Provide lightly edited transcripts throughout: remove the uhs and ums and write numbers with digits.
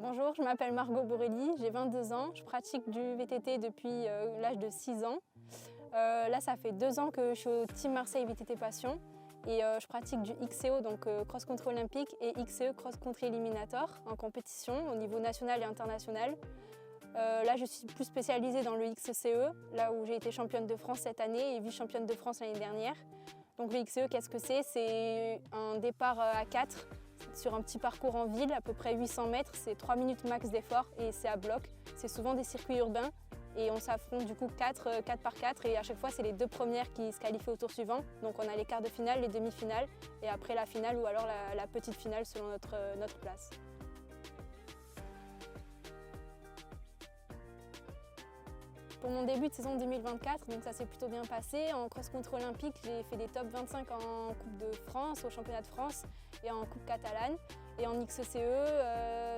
Bonjour, je m'appelle Margot Borelli, j'ai 22 ans, je pratique du VTT depuis l'âge de 6 ans. Là, ça fait 2 ans que je suis au Team Marseille VTT Passion et je pratique du XCO, donc Cross Country Olympique, et XCE Cross Country Eliminator en compétition au niveau national et international. Là, je suis plus spécialisée dans le XCE, là où j'ai été championne de France cette année et vice-championne de France l'année dernière. Donc le XCE, qu'est-ce que c'est? C'est un départ à 4 sur un petit parcours en ville, à peu près 800 mètres, c'est 3 minutes max d'effort et c'est à bloc. C'est souvent des circuits urbains et on s'affronte du coup 4 par 4 et à chaque fois c'est les 2 premières qui se qualifient au tour suivant. Donc on a les quarts de finale, les demi-finales et après la finale ou alors la petite finale selon notre place. Pour mon début de saison 2024, donc ça s'est plutôt bien passé. En cross-country olympique, j'ai fait des top 25 en Coupe de France, au championnat de France et en Coupe catalane. Et en XCE,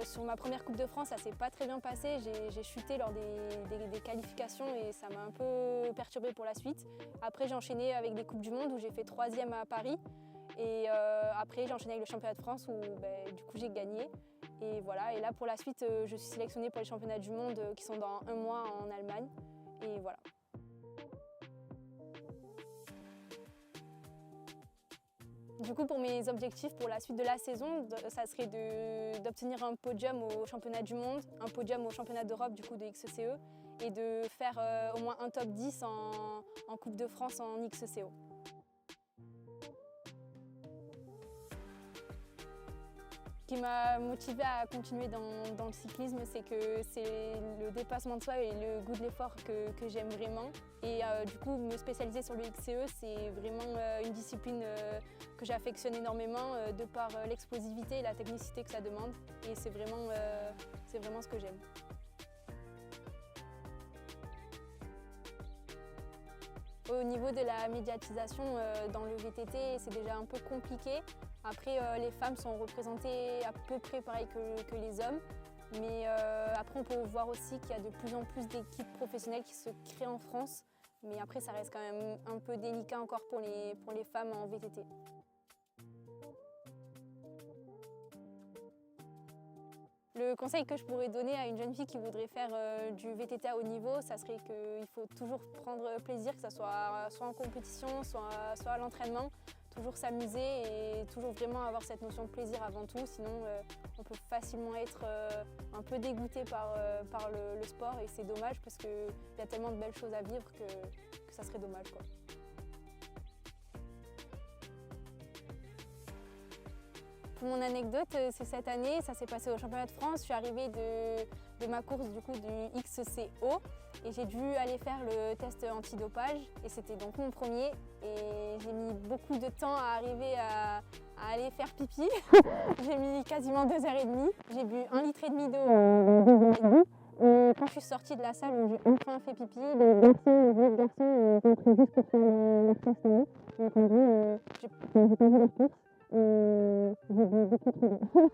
sur ma première Coupe de France, ça s'est pas très bien passé. J'ai chuté lors des qualifications et ça m'a un peu perturbée pour la suite. Après, j'ai enchaîné avec des Coupes du Monde où j'ai fait 3e à Paris. Et après, j'ai enchaîné avec le championnat de France où du coup j'ai gagné. Et voilà, et là pour la suite, je suis sélectionnée pour les championnats du monde qui sont dans 1 mois en Allemagne. Et voilà. Du coup, pour mes objectifs pour la suite de la saison, ça serait d'obtenir un podium au championnat du monde, un podium au championnat d'Europe du coup de XCE et de faire au moins un top 10 en Coupe de France en XCO. Ce qui m'a motivée à continuer dans le cyclisme, c'est que c'est le dépassement de soi et le goût de l'effort que j'aime vraiment. Et du coup, me spécialiser sur le XCE, c'est vraiment une discipline que j'affectionne énormément de par l'explosivité et la technicité que ça demande. Et c'est vraiment ce que j'aime. Au niveau de la médiatisation dans le VTT, c'est déjà un peu compliqué. Après, les femmes sont représentées à peu près pareil que les hommes. Mais après, on peut voir aussi qu'il y a de plus en plus d'équipes professionnelles qui se créent en France. Mais après, ça reste quand même un peu délicat encore pour les femmes en VTT. Le conseil que je pourrais donner à une jeune fille qui voudrait faire du VTT à haut niveau, ça serait qu'il faut toujours prendre plaisir, que ce soit en compétition, soit à l'entraînement, toujours s'amuser et toujours vraiment avoir cette notion de plaisir avant tout, sinon on peut facilement être un peu dégoûté par le sport et c'est dommage parce qu'il y a tellement de belles choses à vivre que ça serait dommage, quoi. Pour mon anecdote, c'est cette année, ça s'est passé au championnat de France. Je suis arrivée de ma course du XCO et j'ai dû aller faire le test antidopage et c'était donc mon premier et j'ai mis beaucoup de temps à arriver à aller faire pipi. J'ai mis quasiment 2h30. J'ai bu 1,5 litre d'eau. Et quand je suis sortie de la salle où j'ai enfin fait pipi, les autres garçons ont pris juste pour faire leur test. Donc en gros, j'ai pas vu leur course. J'ai bu beaucoup trop d'eau.